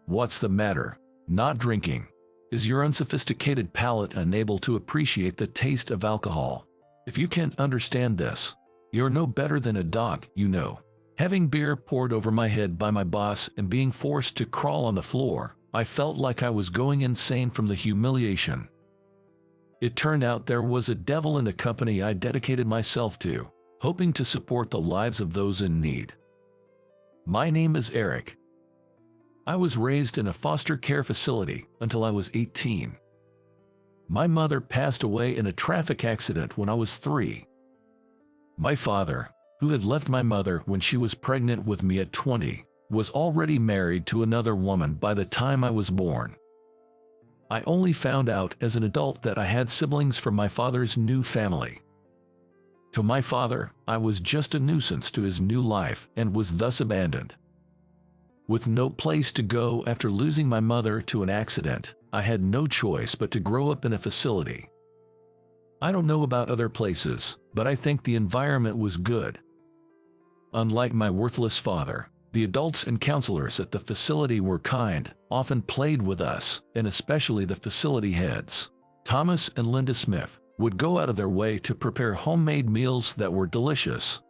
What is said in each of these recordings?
What's the matter? Not drinking? Is your unsophisticated palate unable to appreciate the taste of alcohol? If you can't understand this, you're no better than a dog, you know. Having beer poured over my head by my boss and being forced to crawl on the floor, I felt like I was going insane from the humiliation. It turned out there was a devil in the company I dedicated myself to, hoping to support the lives of those in need. My name is Eric. I was raised in a foster care facility until I was 18. My mother passed away in a traffic accident when I was 3. My father, who had left my mother when she was pregnant with me at 20, was already married to another woman by the time I was born. I only found out as an adult that I had siblings from my father's new family. To my father, I was just a nuisance to his new life and was thus abandoned. With no place to go after losing my mother to an accident, I had no choice but to grow up in a facility. I don't know about other places, but I think the environment was good. Unlike my worthless father, the adults and counselors at the facility were kind, often played with us, and especially the facility heads, Thomas and Linda Smith, would go out of their way to prepare homemade meals that were delicious.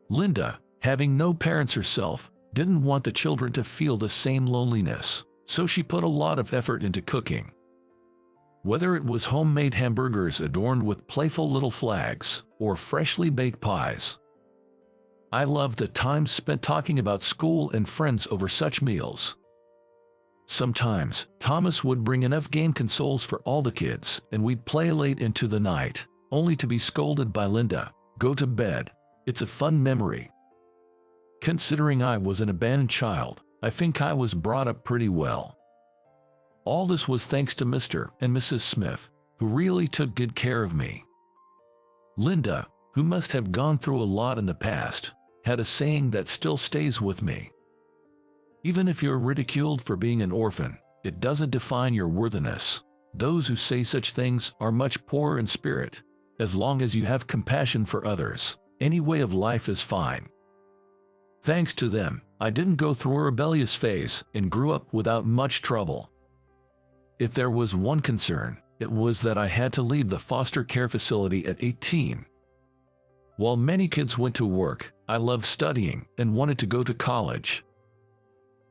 Linda, having no parents herself, didn't want the children to feel the same loneliness, so she put a lot of effort into cooking. Whether it was homemade hamburgers adorned with playful little flags, or freshly baked pies, I loved the time spent talking about school and friends over such meals. Sometimes, Thomas would bring enough game consoles for all the kids, and we'd play late into the night, only to be scolded by Linda, "Go to bed." It's a fun memory. Considering I was an abandoned child, I think I was brought up pretty well. All this was thanks to Mr. and Mrs. Smith, who really took good care of me. Linda, who must have gone through a lot in the past, had a saying that still stays with me. Even if you're ridiculed for being an orphan, it doesn't define your worthiness. Those who say such things are much poorer in spirit. As long as you have compassion for others, any way of life is fine. Thanks to them, I didn't go through a rebellious phase and grew up without much trouble. If there was one concern, it was that I had to leave the foster care facility at 18. While many kids went to work, I loved studying and wanted to go to college.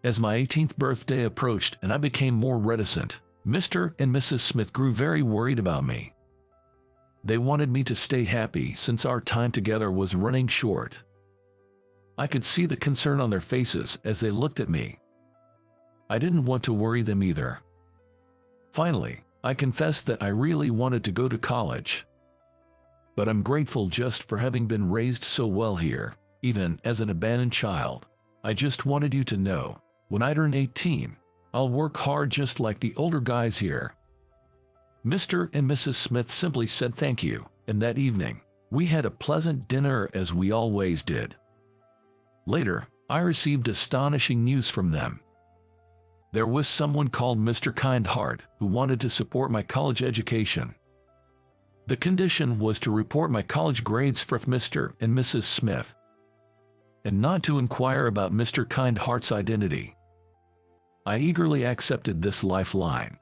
As my 18th birthday approached and I became more reticent, Mr. and Mrs. Smith grew very worried about me. They wanted me to stay happy since our time together was running short. I could see the concern on their faces as they looked at me. I didn't want to worry them either. Finally, I confessed that I really wanted to go to college. But I'm grateful just for having been raised so well here, even as an abandoned child. I just wanted you to know, when I turn 18, I'll work hard just like the older guys here. Mr. and Mrs. Smith simply said thank you, and that evening, we had a pleasant dinner as we always did. Later, I received astonishing news from them. There was someone called Mr. Kindheart who wanted to support my college education. The condition was to report my college grades for Mr. and Mrs. Smith, and not to inquire about Mr. Kindheart's identity. I eagerly accepted this lifeline.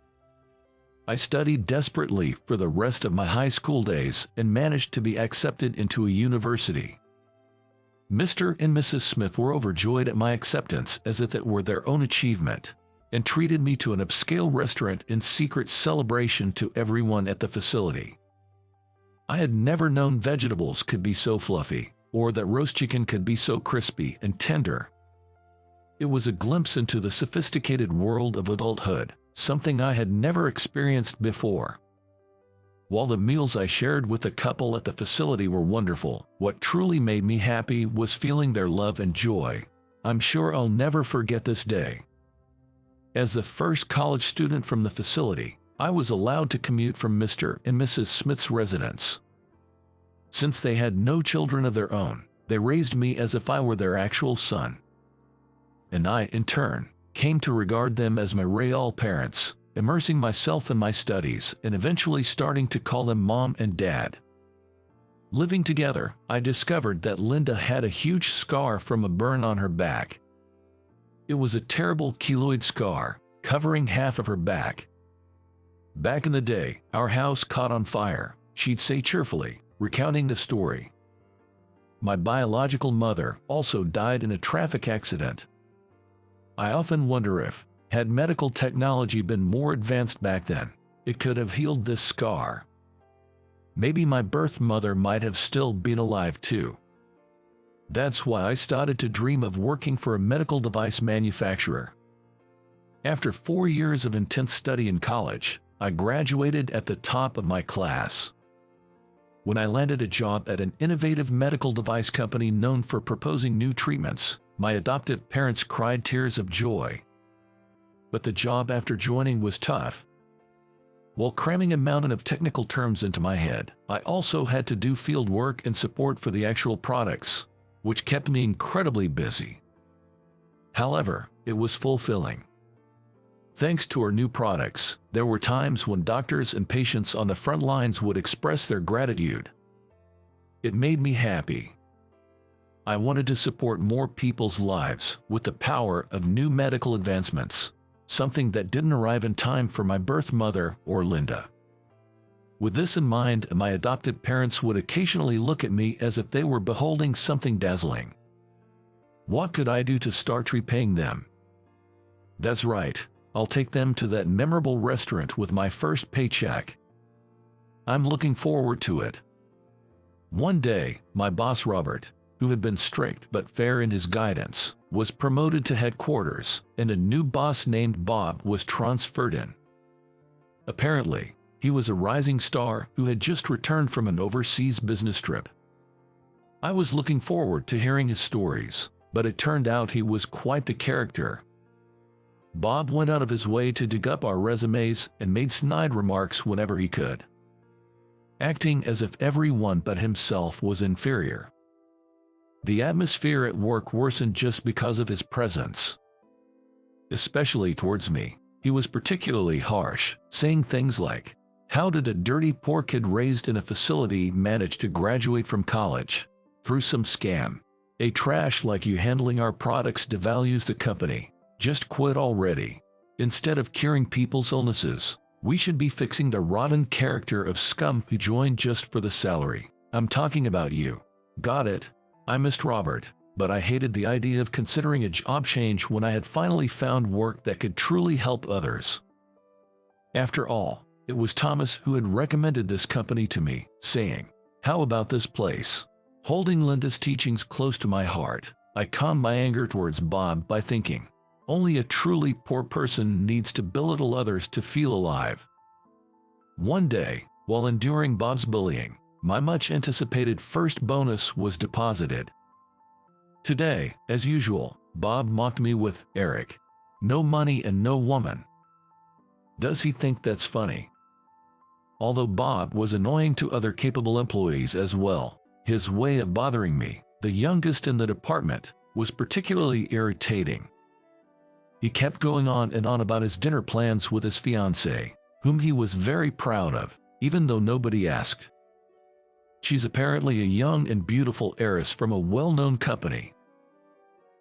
I studied desperately for the rest of my high school days and managed to be accepted into a university. Mr. and Mrs. Smith were overjoyed at my acceptance as if it were their own achievement, and treated me to an upscale restaurant in secret celebration to everyone at the facility. I had never known vegetables could be so fluffy, or that roast chicken could be so crispy and tender. It was a glimpse into the sophisticated world of adulthood, something I had never experienced before. While the meals I shared with the couple at the facility were wonderful, what truly made me happy was feeling their love and joy. I'm sure I'll never forget this day. As the first college student from the facility, I was allowed to commute from Mr. and Mrs. Smith's residence. Since they had no children of their own, they raised me as if I were their actual son. And I, in turn, came to regard them as my real parents, immersing myself in my studies and eventually starting to call them Mom and Dad. Living together, I discovered that Linda had a huge scar from a burn on her back. It was a terrible keloid scar, covering half of her back. "Back in the day, our house caught on fire," she'd say cheerfully, recounting the story. "My biological mother also died in a traffic accident. I often wonder if, had medical technology been more advanced back then, it could have healed this scar. Maybe my birth mother might have still been alive too." That's why I started to dream of working for a medical device manufacturer. After 4 years of intense study in college, I graduated at the top of my class. When I landed a job at an innovative medical device company known for proposing new treatments, my adoptive parents cried tears of joy. But the job after joining was tough. While cramming a mountain of technical terms into my head, I also had to do field work and support for the actual products, which kept me incredibly busy. However, it was fulfilling. Thanks to our new products, there were times when doctors and patients on the front lines would express their gratitude. It made me happy. I wanted to support more people's lives with the power of new medical advancements, something that didn't arrive in time for my birth mother or Linda. With this in mind, my adoptive parents would occasionally look at me as if they were beholding something dazzling. What could I do to start repaying them? That's right, I'll take them to that memorable restaurant with my first paycheck. I'm looking forward to it. One day, my boss Robert, who had been strict but fair in his guidance, was promoted to headquarters, and a new boss named Bob was transferred in. Apparently, he was a rising star who had just returned from an overseas business trip. I was looking forward to hearing his stories, but it turned out he was quite the character. Bob went out of his way to dig up our resumes and made snide remarks whenever he could, acting as if everyone but himself was inferior. The atmosphere at work worsened just because of his presence. Especially towards me, he was particularly harsh, saying things like, "How did a dirty poor kid raised in a facility manage to graduate from college? Through some scam. A trash like you handling our products devalues the company. Just quit already. Instead of curing people's illnesses, we should be fixing the rotten character of scum who joined just for the salary. I'm talking about you." Got it. I missed Robert, but I hated the idea of considering a job change when I had finally found work that could truly help others. After all, it was Thomas who had recommended this company to me, saying, "How about this place?" Holding Linda's teachings close to my heart, I calmed my anger towards Bob by thinking, only a truly poor person needs to belittle others to feel alive. One day, while enduring Bob's bullying, my much-anticipated first bonus was deposited. Today, as usual, Bob mocked me with, "Eric, no money and no woman." Does he think that's funny? Although Bob was annoying to other capable employees as well, his way of bothering me, the youngest in the department, was particularly irritating. He kept going on and on about his dinner plans with his fiancée, whom he was very proud of, even though nobody asked. She's apparently a young and beautiful heiress from a well-known company.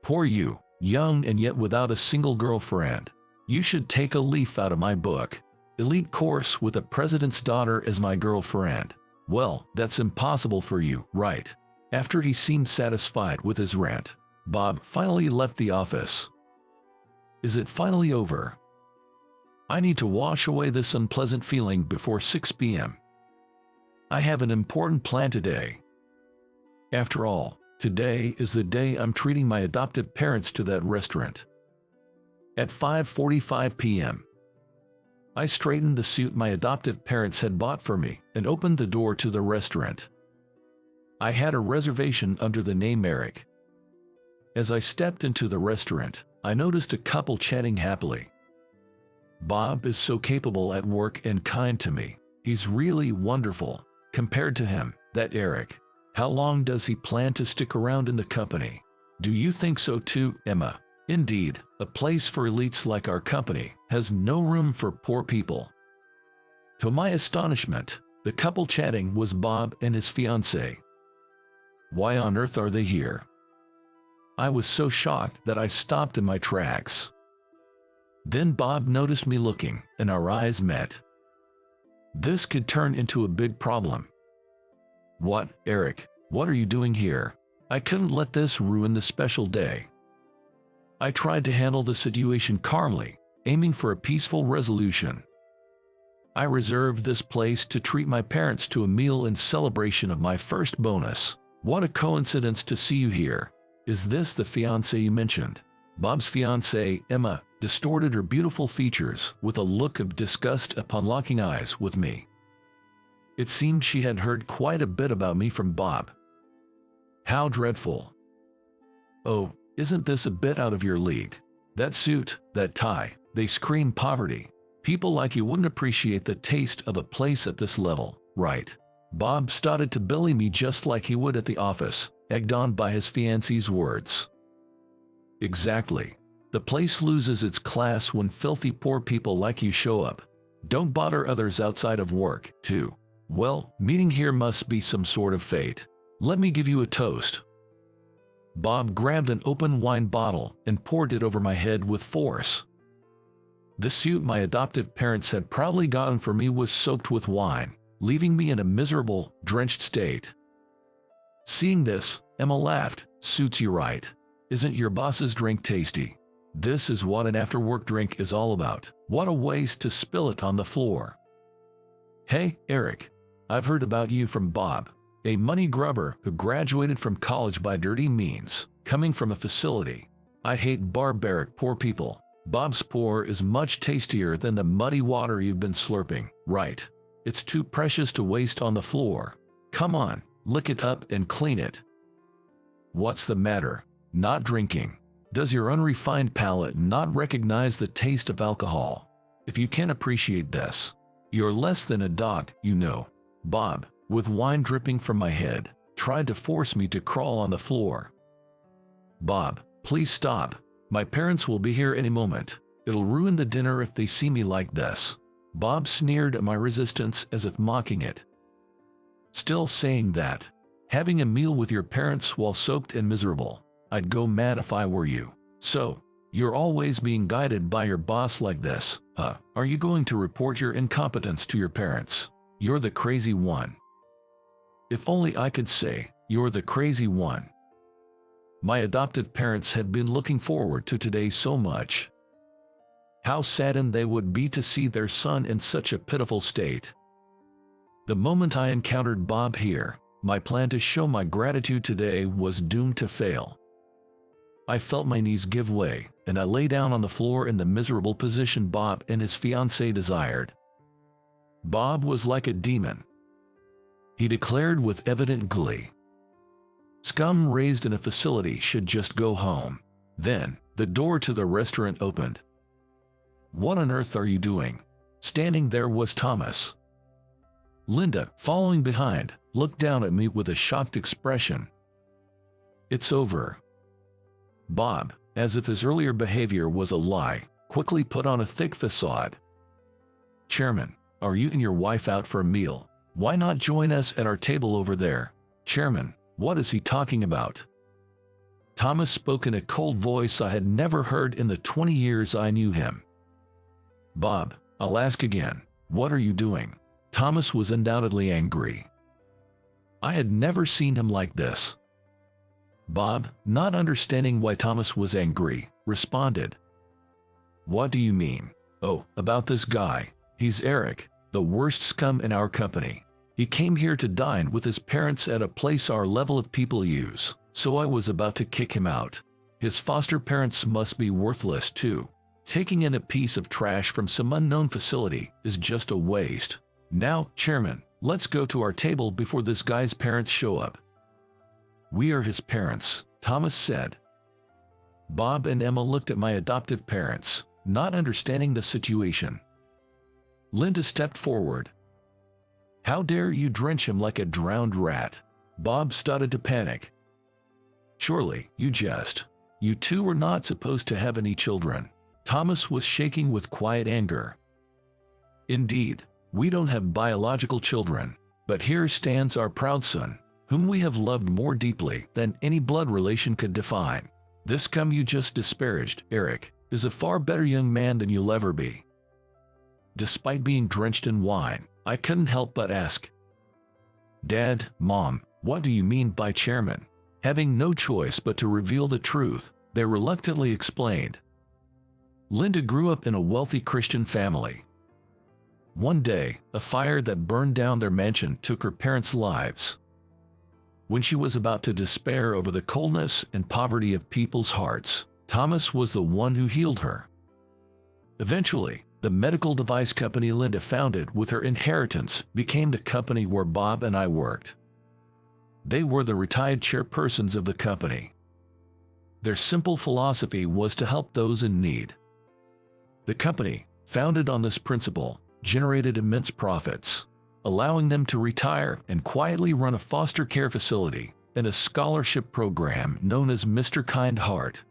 Poor you, young and yet without a single girlfriend. You should take a leaf out of my book. Elite course with a president's daughter as my girlfriend. Well, that's impossible for you, right? After he seemed satisfied with his rant, Bob finally left the office. Is it finally over? I need to wash away this unpleasant feeling before 6 p.m. I have an important plan today. After all, today is the day I'm treating my adoptive parents to that restaurant. At 5:45 p.m., I straightened the suit my adoptive parents had bought for me and opened the door to the restaurant. I had a reservation under the name Eric. As I stepped into the restaurant, I noticed a couple chatting happily. Bob is so capable at work and kind to me. He's really wonderful. Compared to him, that Eric. How long does he plan to stick around in the company? Do you think so too, Emma? Indeed, a place for elites like our company has no room for poor people. To my astonishment, the couple chatting was Bob and his fiancée. Why on earth are they here? I was so shocked that I stopped in my tracks. Then Bob noticed me looking, and our eyes met. This could turn into a big problem. "What, Eric? What are you doing here?" I couldn't let this ruin the special day. I tried to handle the situation calmly, aiming for a peaceful resolution. "I reserved this place to treat my parents to a meal in celebration of my first bonus. What a coincidence to see you here. Is this the fiancée you mentioned?" Bob's fiancée, Emma, distorted her beautiful features with a look of disgust upon locking eyes with me. It seemed she had heard quite a bit about me from Bob. "How dreadful. Oh, isn't this a bit out of your league? That suit, that tie," they scream poverty. "People like you wouldn't appreciate the taste of a place at this level, right?" Bob started to bully me just like he would at the office, egged on by his fiancée's words. "Exactly. The place loses its class when filthy poor people like you show up. Don't bother others outside of work, too. Well, meeting here must be some sort of fate. Let me give you a toast." Bob grabbed an open wine bottle and poured it over my head with force. The suit my adoptive parents had proudly gotten for me was soaked with wine, leaving me in a miserable, drenched state. Seeing this, Emma laughed. "Suits you right. Isn't your boss's drink tasty? This is what an after-work drink is all about. What a waste to spill it on the floor." "Hey, Eric. I've heard about you from Bob, a money grubber who graduated from college by dirty means, coming from a facility. I hate barbaric poor people. Bob's pour is much tastier than the muddy water you've been slurping, right? It's too precious to waste on the floor. Come on, lick it up and clean it." "What's the matter? Not drinking? Does your unrefined palate not recognize the taste of alcohol? If you can't appreciate this, you're less than a dog, you know." Bob, with wine dripping from my head, tried to force me to crawl on the floor. "Bob, please stop. My parents will be here any moment. It'll ruin the dinner if they see me like this." Bob sneered at my resistance as if mocking it. "Still saying that? Having a meal with your parents while soaked and miserable? I'd go mad if I were you. So, you're always being guided by your boss like this, huh? Are you going to report your incompetence to your parents? You're the crazy one." If only I could say, "You're the crazy one." My adoptive parents had been looking forward to today so much. How saddened they would be to see their son in such a pitiful state. The moment I encountered Bob here, my plan to show my gratitude today was doomed to fail. I felt my knees give way, and I lay down on the floor in the miserable position Bob and his fiancée desired. Bob was like a demon. He declared with evident glee. Scum raised in a facility should just go home. Then, the door to the restaurant opened. "What on earth are you doing?" Standing there was Thomas. Linda, following behind, looked down at me with a shocked expression. "It's over." Bob, as if his earlier behavior was a lie, quickly put on a thick facade. "Chairman, are you and your wife out for a meal? Why not join us at our table over there?" "Chairman, what is he talking about?" Thomas spoke in a cold voice I had never heard in the 20 years I knew him. "Bob, I'll ask again, what are you doing?" Thomas was undoubtedly angry. I had never seen him like this. Bob, not understanding why Thomas was angry, responded. "What do you mean?" "Oh, about this guy. He's Eric, the worst scum in our company. He came here to dine with his parents at a place our level of people use, so I was about to kick him out. His foster parents must be worthless too. Taking in a piece of trash from some unknown facility is just a waste. Now, Chairman, let's go to our table before this guy's parents show up." "We are his parents," Thomas said. Bob and Emma looked at my adoptive parents, not understanding the situation. Linda stepped forward. "How dare you drench him like a drowned rat?" Bob started to panic. "Surely, you jest. You two were not supposed to have any children." Thomas was shaking with quiet anger. "Indeed, we don't have biological children, but here stands our proud son, whom we have loved more deeply than any blood relation could define. This scum you just disparaged, Eric, is a far better young man than you'll ever be." Despite being drenched in wine, I couldn't help but ask, "Dad, Mom, what do you mean by chairman?" Having no choice but to reveal the truth, they reluctantly explained. Linda grew up in a wealthy Christian family. One day, a fire that burned down their mansion took her parents' lives. When she was about to despair over the coldness and poverty of people's hearts, Thomas was the one who healed her. Eventually, the medical device company Linda founded with her inheritance became the company where Bob and I worked. They were the retired chairpersons of the company. Their simple philosophy was to help those in need. The company, founded on this principle, generated immense profits, allowing them to retire and quietly run a foster care facility and a scholarship program known as Mr. Kind Heart.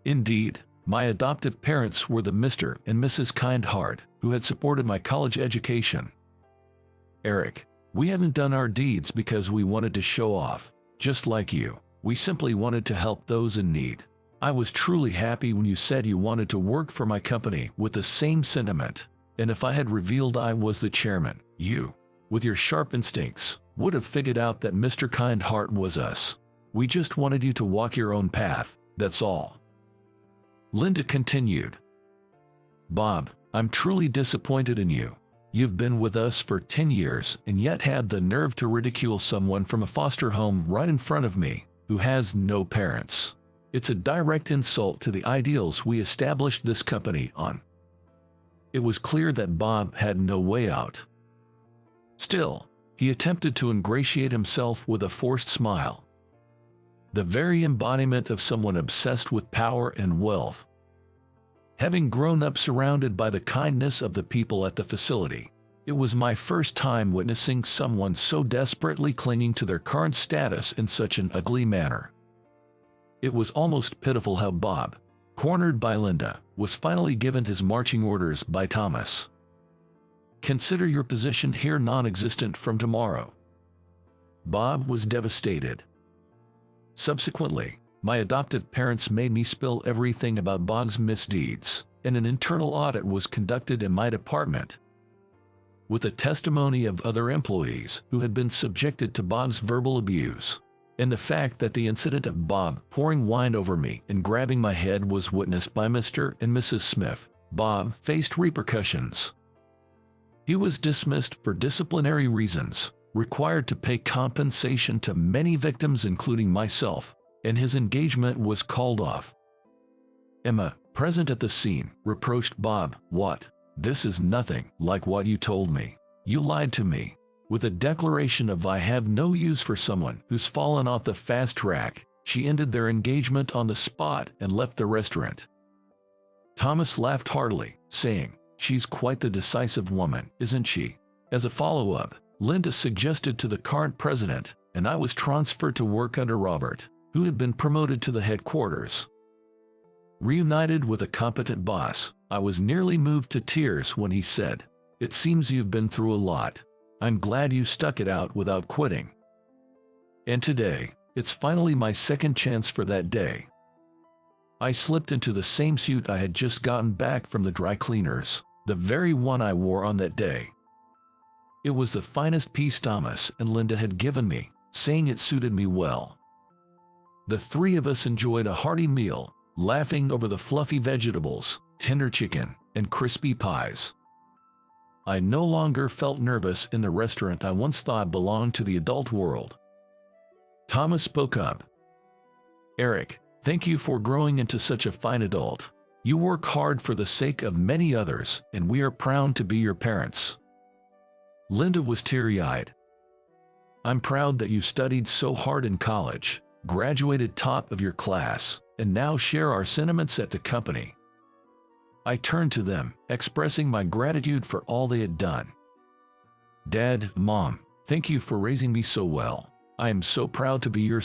Indeed, my adoptive parents were the Mr. and Mrs. Kind Heart who had supported my college education. Eric, we haven't done our deeds because we wanted to show off, just like you. We simply wanted to help those in need. I was truly happy when you said you wanted to work for my company with the same sentiment, and if I had revealed I was the chairman, you, with your sharp instincts, would have figured out that Mr. Kind Heart was us. We just wanted you to walk your own path, that's all." Linda continued, "Bob, I'm truly disappointed in you. You've been with us for 10 years and yet had the nerve to ridicule someone from a foster home right in front of me, who has no parents. It's a direct insult to the ideals we established this company on." It was clear that Bob had no way out. Still, he attempted to ingratiate himself with a forced smile. The very embodiment of someone obsessed with power and wealth. Having grown up surrounded by the kindness of the people at the facility, it was my first time witnessing someone so desperately clinging to their current status in such an ugly manner. It was almost pitiful how Bob, cornered by Linda, was finally given his marching orders by Thomas. "Consider your position here non-existent from tomorrow." Bob was devastated. Subsequently, my adoptive parents made me spill everything about Bob's misdeeds, and an internal audit was conducted in my department. With the testimony of other employees who had been subjected to Bob's verbal abuse, and the fact that the incident of Bob pouring wine over me and grabbing my head was witnessed by Mr. and Mrs. Smith, Bob faced repercussions. He was dismissed for disciplinary reasons, required to pay compensation to many victims including myself, and his engagement was called off. Emma, present at the scene, reproached Bob, "What? This is nothing like what you told me. You lied to me." With a declaration of "I have no use for someone who's fallen off the fast track," she ended their engagement on the spot and left the restaurant. Thomas laughed heartily, saying, "She's quite the decisive woman, isn't she?" As a follow-up, Linda suggested to the current president, and I was transferred to work under Robert, who had been promoted to the headquarters. Reunited with a competent boss, I was nearly moved to tears when he said, "It seems you've been through a lot. I'm glad you stuck it out without quitting." And today, it's finally my second chance for that day. I slipped into the same suit I had just gotten back from the dry cleaners, the very one I wore on that day. It was the finest piece Thomas and Linda had given me, saying it suited me well. The three of us enjoyed a hearty meal, laughing over the fluffy vegetables, tender chicken, and crispy pies. I no longer felt nervous in the restaurant I once thought belonged to the adult world. Thomas spoke up. "Eric, thank you for growing into such a fine adult. You work hard for the sake of many others, and we are proud to be your parents." Linda was teary-eyed. "I'm proud that you studied so hard in college, graduated top of your class, and now share our sentiments at the company." I turned to them, expressing my gratitude for all they had done. "Dad, Mom, thank you for raising me so well. I am so proud to be your